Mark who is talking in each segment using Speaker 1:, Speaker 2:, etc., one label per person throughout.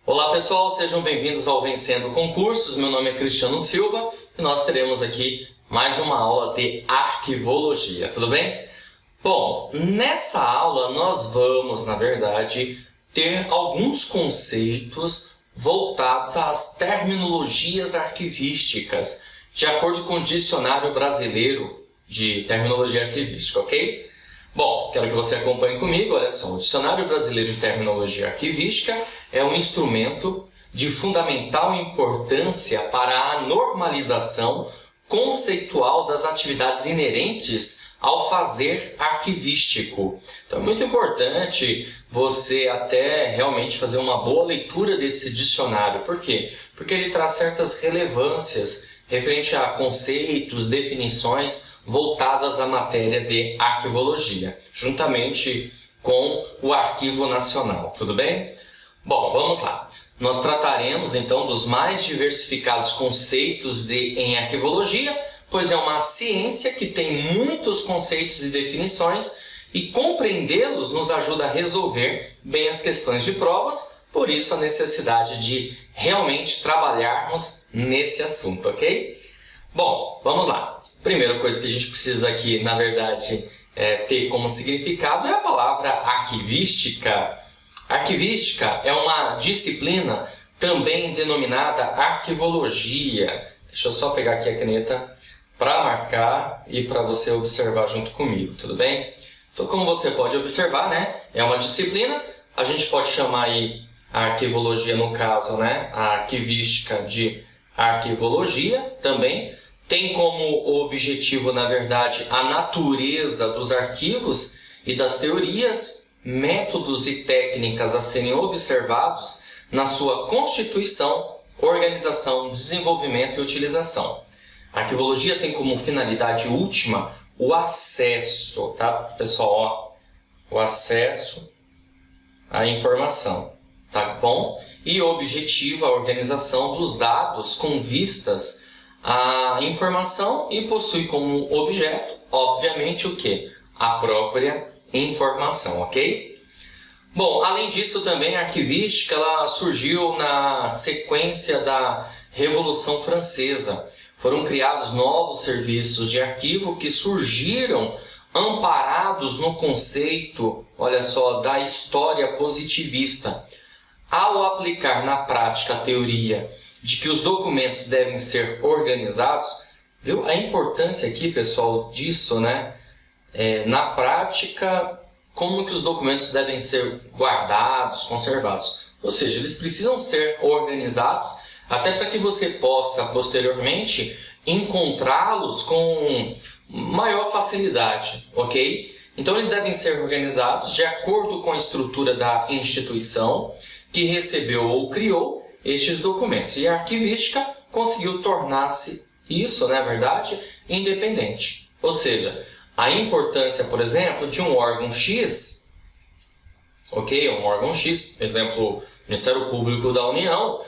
Speaker 1: Olá pessoal, sejam bem-vindos ao Vencendo Concursos. Meu nome é Cristiano Silva e nós teremos aqui mais uma aula de arquivologia, tudo bem? Bom, nessa aula nós vamos, na verdade, ter alguns conceitos voltados às terminologias arquivísticas, de acordo com o Dicionário Brasileiro de Terminologia Arquivística, ok? Bom, quero que você acompanhe comigo. Olha só, o Dicionário Brasileiro de Terminologia Arquivística é um instrumento de fundamental importância para a normalização conceitual das atividades inerentes ao fazer arquivístico. Então é muito importante você até realmente fazer uma boa leitura desse dicionário. Por quê? Porque ele traz certas relevâncias referente a conceitos, definições voltadas à matéria de arquivologia, juntamente com o Arquivo Nacional, tudo bem? Bom, vamos lá. Nós trataremos então dos mais diversificados conceitos em arquivologia, pois é uma ciência que tem muitos conceitos e definições e compreendê-los nos ajuda a resolver bem as questões de provas, por isso a necessidade de realmente trabalharmos nesse assunto, ok? Bom, vamos lá. Primeira coisa que a gente precisa aqui, na verdade, ter como significado é a palavra arquivística. Arquivística é uma disciplina também denominada arquivologia. Deixa eu só pegar aqui a caneta para marcar e para você observar junto comigo, tudo bem? Então, como você pode observar, né, é uma disciplina, a gente pode chamar aí a arquivologia, no caso, né, a arquivística de arquivologia também. Tem como objetivo, na verdade, a natureza dos arquivos e das teorias, métodos e técnicas a serem observados na sua constituição, organização, desenvolvimento e utilização. A arquivologia tem como finalidade última o acesso, tá, pessoal? Ó, o acesso à informação, tá bom? E objetiva a organização dos dados com vistas à informação e possui como objeto, obviamente, o quê? A própria informação, ok? Bom, além disso também a arquivística ela surgiu na sequência da Revolução Francesa. Foram criados novos serviços de arquivo que surgiram amparados no conceito, olha só, da história positivista. Ao aplicar na prática a teoria de que os documentos devem ser organizados, viu? A importância aqui, pessoal, disso, né? Na prática, como que os documentos devem ser guardados, conservados. Ou seja, eles precisam ser organizados até para que você possa, posteriormente, encontrá-los com maior facilidade, ok? Então, eles devem ser organizados de acordo com a estrutura da instituição que recebeu ou criou estes documentos. E a arquivística conseguiu tornar-se isso, na verdade, independente. Ou seja, a importância, por exemplo, de um órgão X, ok? Um órgão X, exemplo, Ministério Público da União,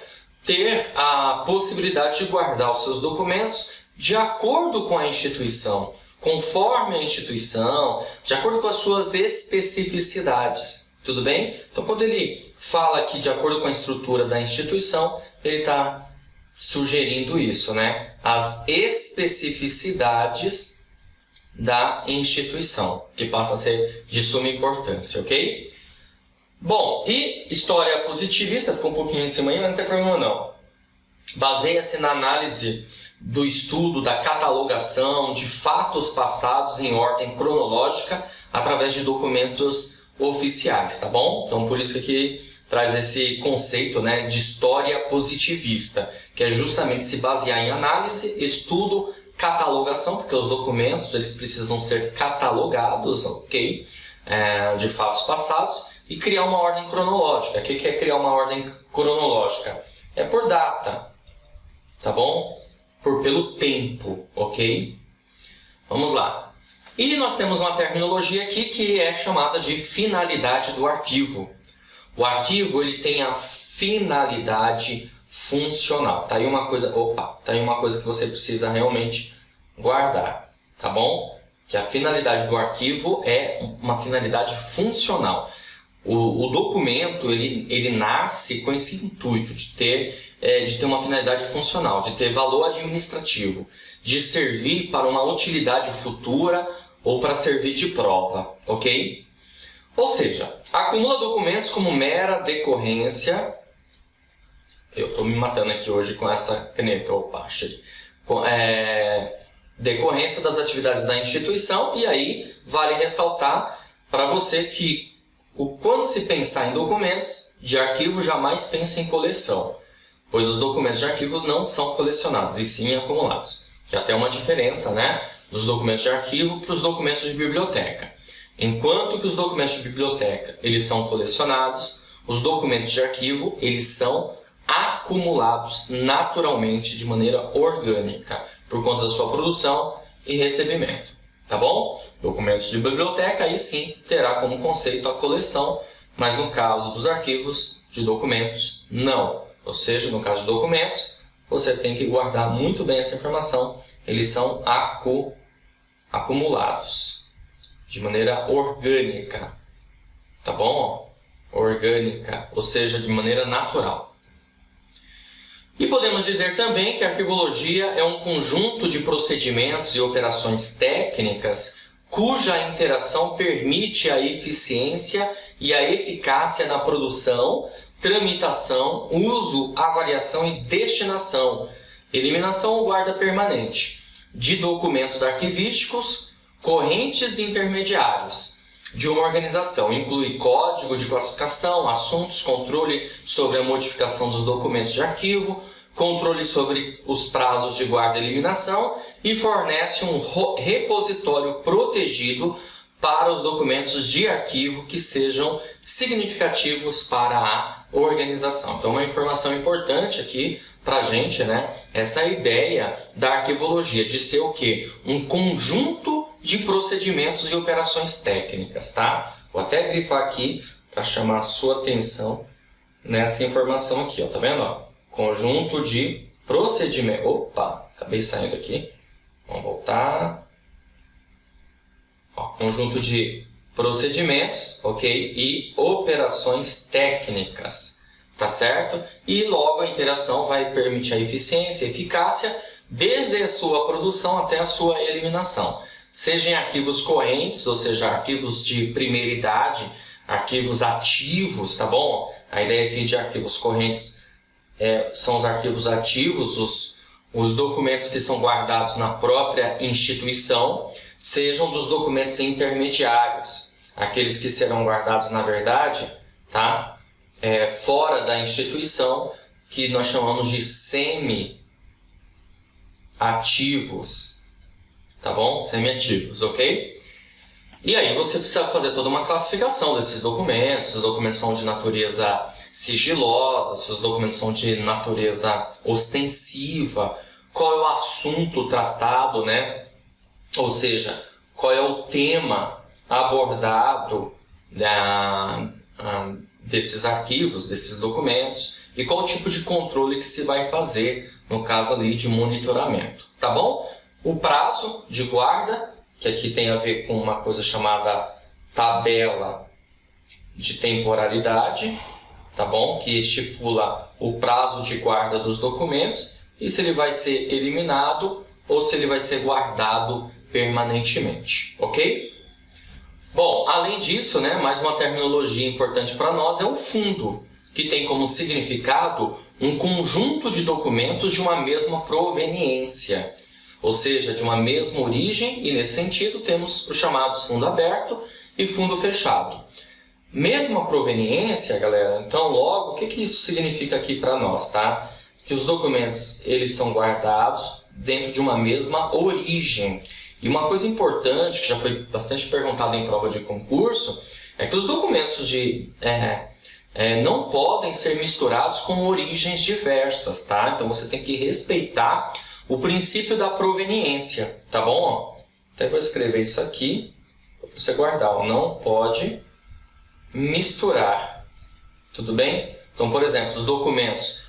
Speaker 1: ter a possibilidade de guardar os seus documentos de acordo com a instituição, conforme a instituição, de acordo com as suas especificidades, tudo bem? Então, quando ele fala aqui de acordo com a estrutura da instituição, ele está sugerindo isso, né? As especificidades da instituição, que passa a ser de suma importância, ok? Bom, e história positivista, ficou um pouquinho em cima aí, mas não tem problema não. Baseia-se na análise do estudo, da catalogação de fatos passados em ordem cronológica através de documentos oficiais, tá bom? Então, por isso que aqui traz esse conceito, né, de história positivista, que é justamente se basear em análise, estudo, catalogação, porque os documentos eles precisam ser catalogados, ok? De fatos passados, e criar uma ordem cronológica. O que é criar uma ordem cronológica? É por data, tá bom? Pelo tempo, ok? Vamos lá. E nós temos uma terminologia aqui que é chamada de finalidade do arquivo. O arquivo ele tem a finalidade funcional. Tá aí uma coisa, tá aí uma coisa que você precisa realmente guardar, tá bom? Que a finalidade do arquivo é uma finalidade funcional. O documento ele nasce com esse intuito de ter uma finalidade funcional, de ter valor administrativo, de servir para uma utilidade futura ou para servir de prova, ok? Ou seja, acumula documentos como mera decorrência. Eu estou me matando aqui hoje com essa caneta, opa, achei. Decorrência das atividades da instituição, e aí vale ressaltar para você que quando se pensar em documentos de arquivo, jamais pense em coleção, pois os documentos de arquivo não são colecionados, e sim acumulados. Que até uma diferença, né, dos documentos de arquivo para os documentos de biblioteca. Enquanto que os documentos de biblioteca eles são colecionados, os documentos de arquivo eles são acumulados naturalmente de maneira orgânica, por conta da sua produção e recebimento, tá bom? Documentos de biblioteca aí sim terá como conceito a coleção, mas no caso dos arquivos de documentos, não. Ou seja, no caso de documentos, você tem que guardar muito bem essa informação, eles são acumulados de maneira orgânica, tá bom? Orgânica, ou seja, de maneira natural. E podemos dizer também que a arquivologia é um conjunto de procedimentos e operações técnicas cuja interação permite a eficiência e a eficácia na produção, tramitação, uso, avaliação e destinação, eliminação ou guarda permanente de documentos arquivísticos, correntes e intermediários de uma organização. Inclui código de classificação, assuntos, controle sobre a modificação dos documentos de arquivo, controle sobre os prazos de guarda e eliminação e fornece um repositório protegido para os documentos de arquivo que sejam significativos para a organização. Então, uma informação importante aqui para a gente, né? Essa ideia da arquivologia de ser o quê? Um conjunto de procedimentos e operações técnicas, tá? Vou até grifar aqui para chamar a sua atenção nessa informação aqui, ó, tá vendo? Ó? Conjunto de procedimentos. Opa, acabei saindo aqui. Vamos voltar. Ó, conjunto de procedimentos, ok? E operações técnicas, tá certo? E logo a interação vai permitir a eficiência e eficácia desde a sua produção até a sua eliminação. Seja em arquivos correntes, ou seja, arquivos de primeira idade, arquivos ativos, tá bom? A ideia aqui de arquivos correntes são os arquivos ativos, os documentos que são guardados na própria instituição, sejam dos documentos intermediários, aqueles que serão guardados, na verdade, tá? Fora da instituição, que nós chamamos de semi-ativos, tá bom? Semi-ativos, ok? E aí você precisa fazer toda uma classificação desses documentos, se os documentos são de natureza sigilosa, se os documentos são de natureza ostensiva, qual é o assunto tratado, né? Ou seja, qual é o tema abordado desses arquivos, desses documentos, e qual o tipo de controle que se vai fazer, no caso ali de monitoramento, tá bom? O prazo de guarda, que aqui tem a ver com uma coisa chamada tabela de temporalidade, tá bom? Que estipula o prazo de guarda dos documentos e se ele vai ser eliminado ou se ele vai ser guardado permanentemente, ok? Bom, além disso, né, mais uma terminologia importante para nós é o fundo, que tem como significado um conjunto de documentos de uma mesma proveniência, ou seja, de uma mesma origem, e nesse sentido temos os chamados fundo aberto e fundo fechado. Mesma proveniência, galera, então logo, o que isso significa aqui para nós, tá? Que os documentos eles são guardados dentro de uma mesma origem. E uma coisa importante, que já foi bastante perguntada em prova de concurso, é que os documentos não podem ser misturados com origens diversas, tá? Então você tem que respeitar o princípio da proveniência, tá bom? Até vou escrever isso aqui, para você guardar, ó. Não pode misturar, tudo bem? Então, por exemplo, os documentos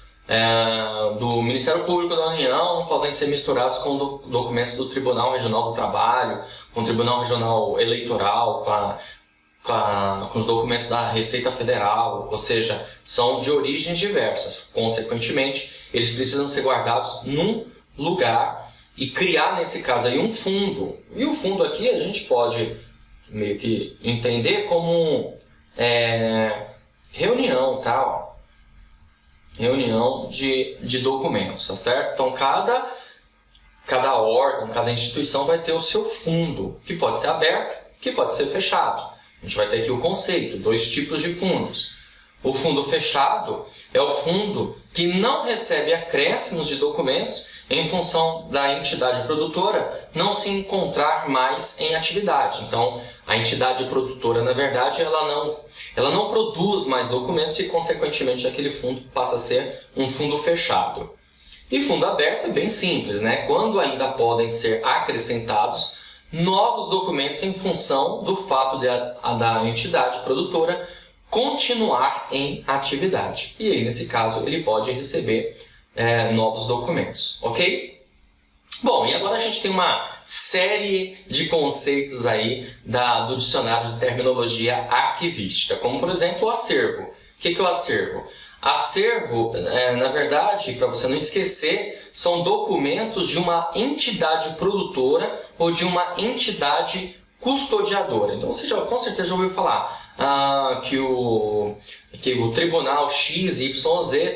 Speaker 1: do Ministério Público da União não podem ser misturados com documentos do Tribunal Regional do Trabalho, com o Tribunal Regional Eleitoral, com os documentos da Receita Federal, ou seja, são de origens diversas. Consequentemente, eles precisam ser guardados num lugar e criar, nesse caso aí, um fundo. E o fundo aqui a gente pode meio que entender como reunião, tá? Reunião de documentos, tá certo? Então, cada órgão, cada instituição vai ter o seu fundo, que pode ser aberto, que pode ser fechado. A gente vai ter aqui o conceito, 2 tipos de fundos. O fundo fechado é o fundo que não recebe acréscimos de documentos em função da entidade produtora não se encontrar mais em atividade. Então, a entidade produtora, na verdade, ela não produz mais documentos e, consequentemente, aquele fundo passa a ser um fundo fechado. E fundo aberto é bem simples, né? Quando ainda podem ser acrescentados novos documentos em função do fato da entidade produtora continuar em atividade. E aí, nesse caso, ele pode receber novos documentos, ok? Bom, e agora a gente tem uma série de conceitos aí do dicionário de terminologia arquivística, como, por exemplo, o acervo. O que é o acervo? Acervo, na verdade, para você não esquecer, são documentos de uma entidade produtora ou de uma entidade custodiadora. Então você com certeza já ouviu falar que o tribunal XYZ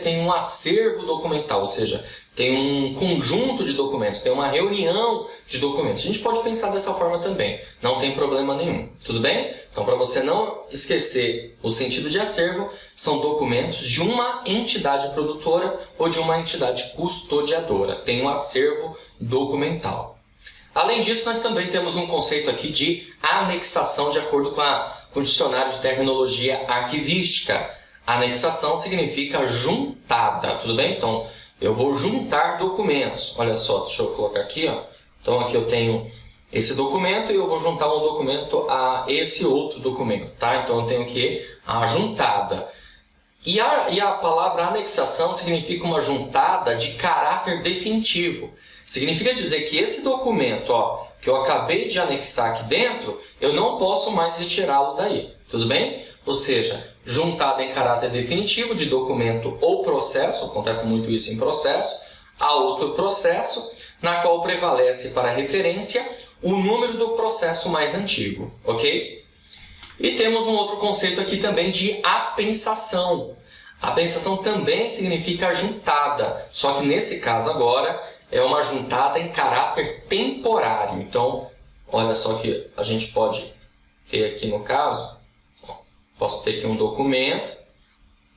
Speaker 1: tem um acervo documental, ou seja, tem um conjunto de documentos, tem uma reunião de documentos. A gente pode pensar dessa forma também, não tem problema nenhum. Tudo bem? Então, para você não esquecer o sentido de acervo, são documentos de uma entidade produtora ou de uma entidade custodiadora. Tem um acervo documental. Além disso, nós também temos um conceito aqui de anexação, de acordo com o dicionário de terminologia arquivística. Anexação significa juntada, tudo bem? Então, eu vou juntar documentos. Olha só, deixa eu colocar aqui, ó. Então, aqui eu tenho esse documento e eu vou juntar um documento a esse outro documento, tá? Então, eu tenho aqui a juntada. E a palavra anexação significa uma juntada de caráter definitivo. Significa dizer que esse documento, ó, que eu acabei de anexar aqui dentro, eu não posso mais retirá-lo daí. Tudo bem? Ou seja, juntada em caráter definitivo de documento ou processo, acontece muito isso em processo, a outro processo, na qual prevalece para referência o número do processo mais antigo, ok? E temos um outro conceito aqui também de apensação. Apensação também significa juntada, só que nesse caso agora é uma juntada em caráter temporário. Então, olha só que a gente pode ter aqui no caso, posso ter aqui um documento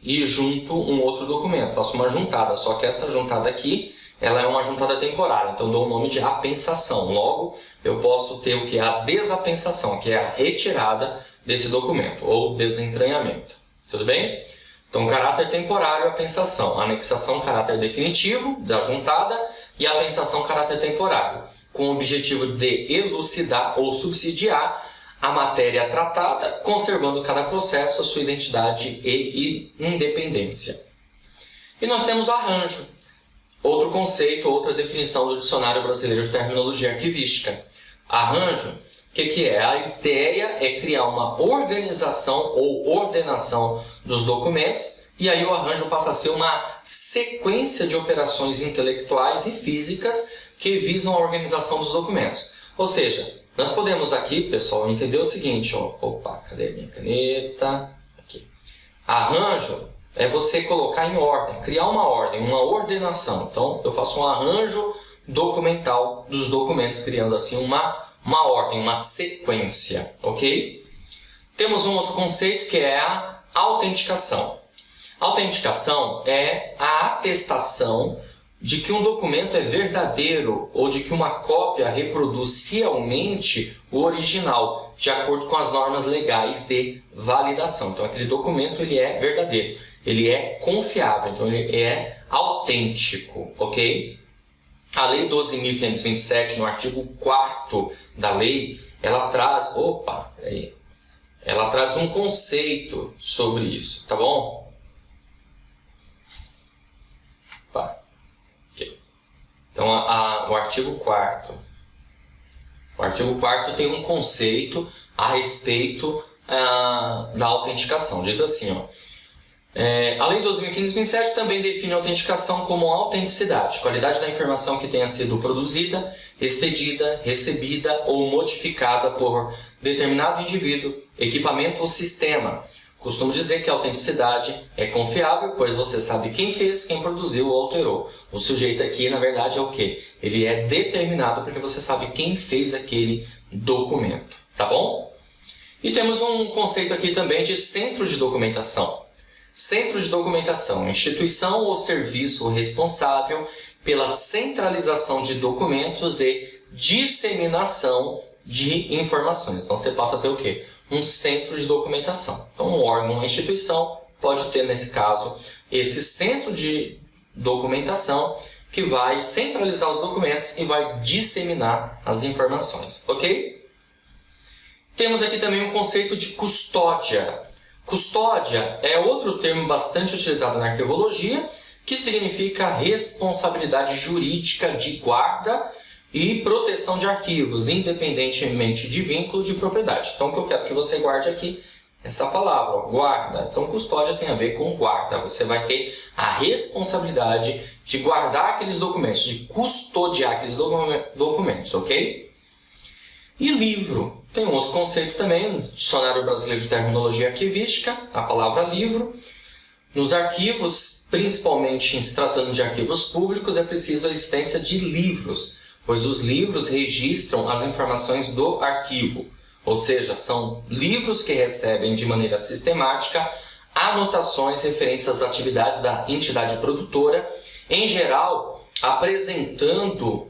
Speaker 1: e junto um outro documento, faço uma juntada, só que essa juntada aqui, ela é uma juntada temporária, então dou o nome de apensação. Logo, eu posso ter o que? A desapensação, que é a retirada desse documento, ou desentranhamento. Tudo bem? Então, caráter temporário, apensação. Anexação, caráter definitivo da juntada, e apensação, caráter temporário, com o objetivo de elucidar ou subsidiar a matéria tratada, conservando cada processo a sua identidade e independência. E nós temos arranjo, outro conceito, outra definição do Dicionário Brasileiro de Terminologia Arquivística. Arranjo, o que é? A ideia é criar uma organização ou ordenação dos documentos, e aí o arranjo passa a ser uma sequência de operações intelectuais e físicas que visam a organização dos documentos. Ou seja, nós podemos aqui, pessoal, entender o seguinte, ó. Opa, cadê a minha caneta? Aqui. Arranjo é você colocar em ordem, criar uma ordem, uma ordenação. Então, eu faço um arranjo documental dos documentos, criando assim uma ordem, uma sequência, ok? Temos um outro conceito que é a autenticação. Autenticação é a atestação de que um documento é verdadeiro ou de que uma cópia reproduz fielmente o original, de acordo com as normas legais de validação. Então, aquele documento ele é verdadeiro, ele é confiável, então ele é autêntico, ok? A Lei 12.527, no artigo 4º da lei, ela traz um conceito sobre isso, tá bom? Então, o artigo 4º. O artigo 4º tem um conceito a respeito da autenticação. Diz assim, ó. A Lei 12.015/2007 também define a autenticação como autenticidade, qualidade da informação que tenha sido produzida, expedida, recebida ou modificada por determinado indivíduo, equipamento ou sistema. Costumo dizer que a autenticidade é confiável, pois você sabe quem fez, quem produziu ou alterou. O sujeito aqui, na verdade, é o quê? Ele é determinado porque você sabe quem fez aquele documento, tá bom? E temos um conceito aqui também de centro de documentação. Centro de documentação, instituição ou serviço responsável pela centralização de documentos e disseminação de informações. Então você passa a ter o quê? Um centro de documentação. Então um órgão, uma instituição pode ter nesse caso esse centro de documentação que vai centralizar os documentos e vai disseminar as informações, ok? Temos aqui também um conceito de custódia. Custódia é outro termo bastante utilizado na arquivologia, que significa responsabilidade jurídica de guarda e proteção de arquivos, independentemente de vínculo de propriedade. Então, o que eu quero que você guarde aqui é essa palavra, ó, guarda. Então, custódia tem a ver com guarda. Você vai ter a responsabilidade de guardar aqueles documentos, de custodiar aqueles documentos, ok? E livro. Tem um outro conceito também, no Dicionário Brasileiro de Terminologia Arquivística, a palavra livro. Nos arquivos, principalmente em se tratando de arquivos públicos, é preciso a existência de livros, pois os livros registram as informações do arquivo, ou seja, são livros que recebem de maneira sistemática anotações referentes às atividades da entidade produtora, em geral apresentando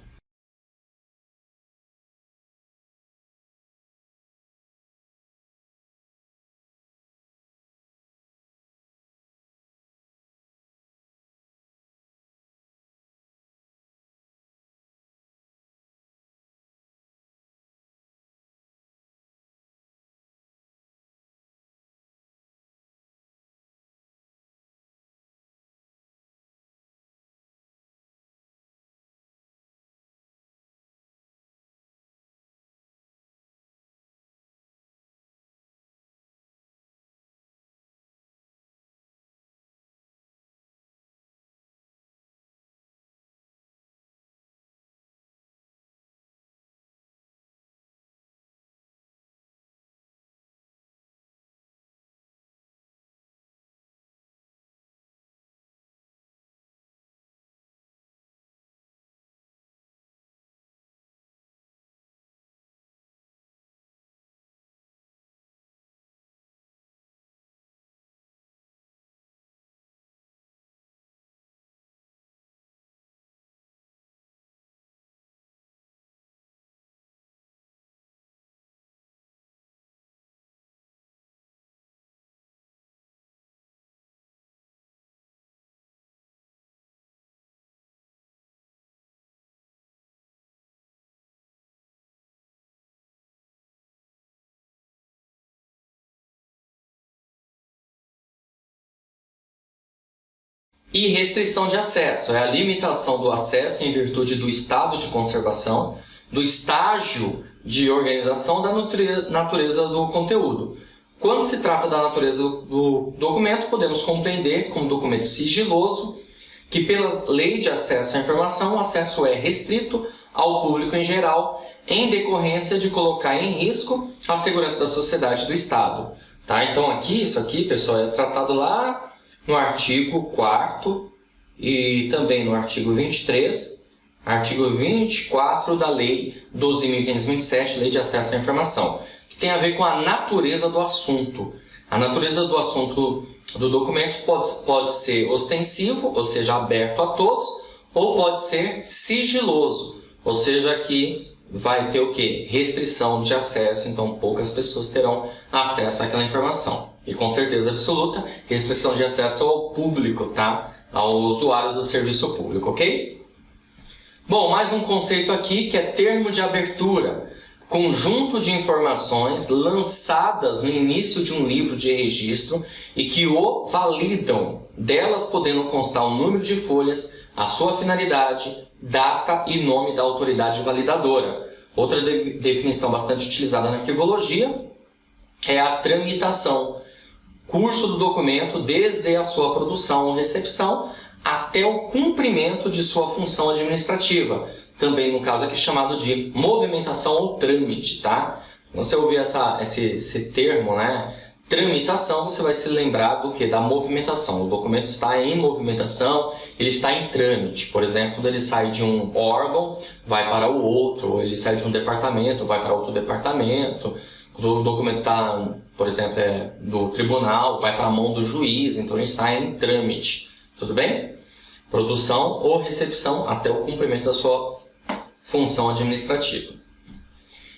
Speaker 1: E restrição de acesso é a limitação do acesso em virtude do estado de conservação, do estágio de organização da natureza do conteúdo. Quando se trata da natureza do documento, podemos compreender como documento sigiloso, que pela lei de acesso à informação, o acesso é restrito ao público em geral, em decorrência de colocar em risco a segurança da sociedade e do Estado. Tá? Então isso aqui, pessoal, é tratado lá no artigo 4º e também no artigo 23, artigo 24 da Lei 12.527, Lei de Acesso à Informação, que tem a ver com a natureza do assunto. A natureza do assunto do documento pode ser ostensivo, ou seja, aberto a todos, ou pode ser sigiloso, ou seja, que vai ter o quê? Restrição de acesso, então poucas pessoas terão acesso àquela informação. E com certeza absoluta, restrição de acesso ao público, tá? Ao usuário do serviço público, ok? Bom, mais um conceito aqui que é termo de abertura. Conjunto de informações lançadas no início de um livro de registro e que o validam, delas podendo constar o número de folhas, a sua finalidade, data e nome da autoridade validadora. Outra definição bastante utilizada na arquivologia é a tramitação. Curso do documento desde a sua produção ou recepção até o cumprimento de sua função administrativa. Também, no caso aqui, chamado de movimentação ou trâmite, tá? Quando você ouvir esse termo, né? Tramitação, você vai se lembrar do que? Da movimentação. O documento está em movimentação, ele está em trâmite. Por exemplo, quando ele sai de um órgão, vai para o outro. Ou ele sai de um departamento, vai para outro departamento. Quando o documento está, por exemplo, do tribunal, vai para a mão do juiz. Então, ele está em trâmite. Tudo bem? Produção ou recepção até o cumprimento da sua função administrativa.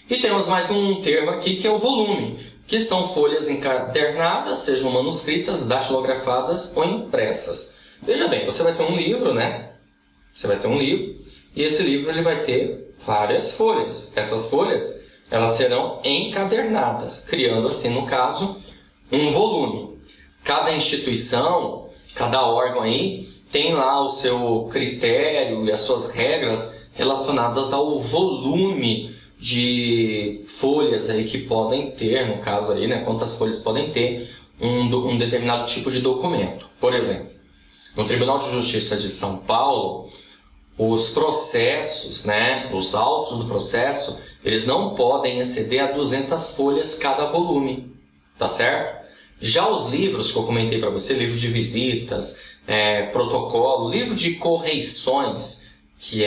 Speaker 1: E temos mais um termo aqui que é o volume, que são folhas encadernadas, sejam manuscritas, datilografadas ou impressas. Veja bem, você vai ter um livro, né? Você vai ter um livro e esse livro ele vai ter várias folhas. Essas folhas elas serão encadernadas, criando assim, no caso, um volume. Cada instituição, cada órgão aí tem lá o seu critério e as suas regras relacionadas ao volume de folhas aí que podem ter, no caso aí, né, quantas folhas podem ter um determinado tipo de documento. Por exemplo, no Tribunal de Justiça de São Paulo, os processos, né, os autos do processo, eles não podem exceder a 200 folhas cada volume, tá certo? Já os livros que eu comentei para você, livro de visitas, protocolo, livro de correições, que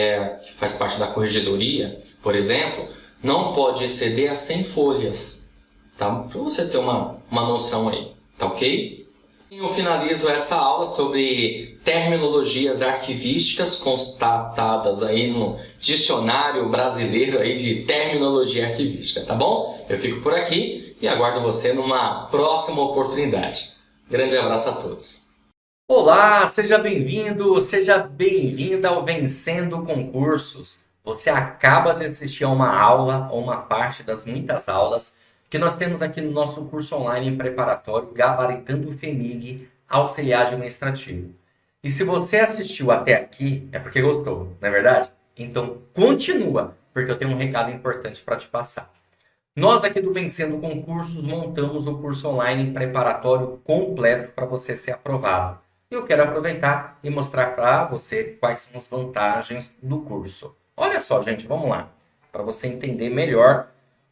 Speaker 1: faz parte da corregedoria, por exemplo, não pode exceder a 100 folhas, tá? Para você ter uma noção aí, tá ok? Eu finalizo essa aula sobre terminologias arquivísticas constatadas aí no Dicionário Brasileiro aí de Terminologia Arquivística, tá bom? Eu fico por aqui e aguardo você numa próxima oportunidade. Grande abraço a todos.
Speaker 2: Olá, seja bem-vindo, seja bem-vinda ao Vencendo Concursos. Você acaba de assistir a uma aula ou uma parte das muitas aulas que nós temos aqui no nosso curso online preparatório Gabaritando o FEMIG Auxiliar Administrativo. E se você assistiu até aqui, é porque gostou, não é verdade? Então continua, porque eu tenho um recado importante para te passar. Nós aqui do Vencendo Concursos montamos o curso online preparatório completo para você ser aprovado. Eu quero aproveitar e mostrar para você quais são as vantagens do curso. Olha só, gente, vamos lá, para você entender melhor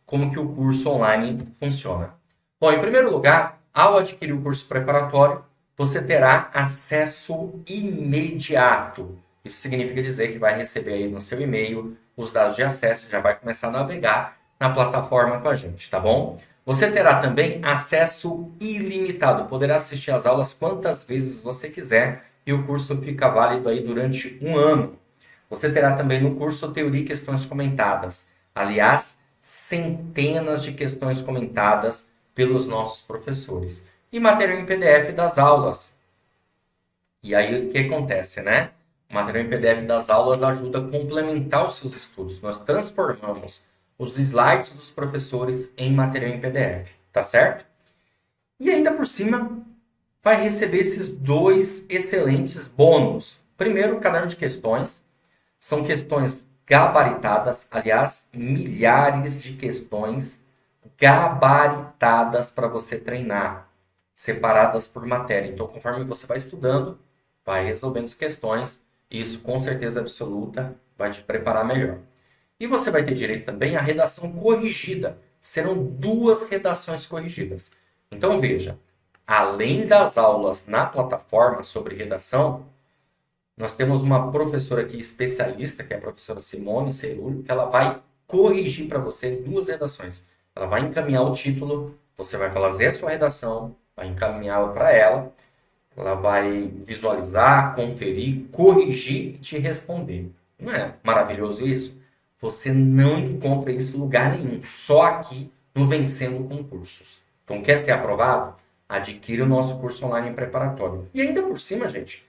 Speaker 2: como que o curso online funciona. Bom, em primeiro lugar, ao adquirir o curso preparatório, você terá acesso imediato. Isso significa dizer que vai receber aí no seu e-mail os dados de acesso, já vai começar a navegar na plataforma com a gente, tá bom? Você terá também acesso ilimitado, poderá assistir às aulas quantas vezes você quiser e o curso fica válido aí durante um ano. Você terá também no curso Teoria e Questões Comentadas. Aliás, centenas de questões comentadas pelos nossos professores. E material em PDF das aulas. E aí o que acontece, né? O material em PDF das aulas ajuda a complementar os seus estudos. Nós transformamos os slides dos professores em material em PDF, tá certo? E ainda por cima, vai receber esses dois excelentes bônus. Primeiro, o caderno de questões. São questões gabaritadas, aliás, milhares de questões gabaritadas para você treinar, separadas por matéria. Então, conforme você vai estudando, vai resolvendo as questões, e isso com certeza absoluta vai te preparar melhor. E você vai ter direito também à redação corrigida. Serão 2 redações corrigidas. Então veja, além das aulas na plataforma sobre redação, nós temos uma professora aqui especialista, que é a professora Simone Cerullo, que ela vai corrigir para você 2 redações. Ela vai encaminhar o título, você vai fazer a sua redação, vai encaminhá-la para ela, ela vai visualizar, conferir, corrigir e te responder. Não é maravilhoso isso? Você não encontra isso em lugar nenhum, só aqui no Vencendo Concursos. Então, quer ser aprovado? Adquira o nosso curso online preparatório. E ainda por cima, gente,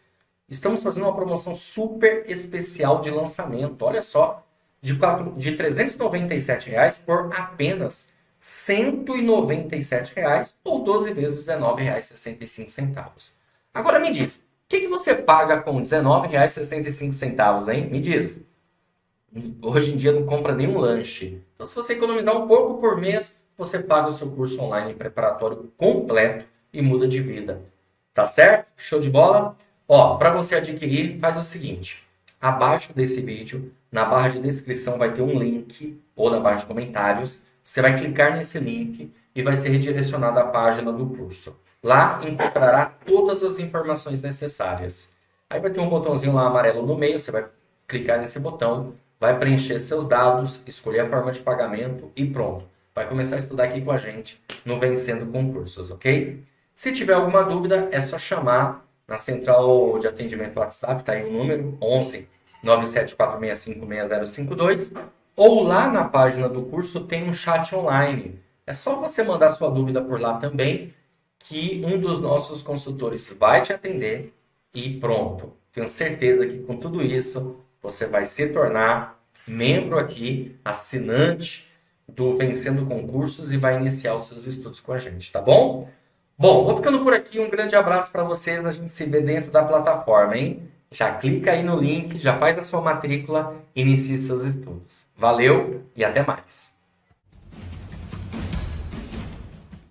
Speaker 2: estamos fazendo uma promoção super especial de lançamento. Olha só, de R$ 397 por apenas R$ 197 ou 12 vezes R$ 19,65. Agora me diz, o que você paga com R$ 19,65, hein? Me diz. Hoje em dia não compra nenhum lanche. Então, se você economizar um pouco por mês, você paga o seu curso online preparatório completo e muda de vida. Tá certo? Show de bola? Ó, para você adquirir, faz o seguinte. Abaixo desse vídeo, na barra de descrição, vai ter um link, ou na barra de comentários. Você vai clicar nesse link e vai ser redirecionado à página do curso. Lá encontrará todas as informações necessárias. Aí vai ter um botãozinho lá amarelo no meio, você vai clicar nesse botão, vai preencher seus dados, escolher a forma de pagamento e pronto. Vai começar a estudar aqui com a gente no Vencendo Concursos, ok? Se tiver alguma dúvida, é só chamar na central de atendimento WhatsApp, tá aí o número 11 974656052, ou lá na página do curso tem um chat online. É só você mandar sua dúvida por lá também, que um dos nossos consultores vai te atender e pronto. Tenho certeza que com tudo isso você vai se tornar membro aqui, assinante do Vencendo Concursos e vai iniciar os seus estudos com a gente, tá bom? Bom, vou ficando por aqui. Um grande abraço para vocês. A gente se vê dentro da plataforma, hein? Já clica aí no link, já faz a sua matrícula, inicie seus estudos. Valeu e até mais!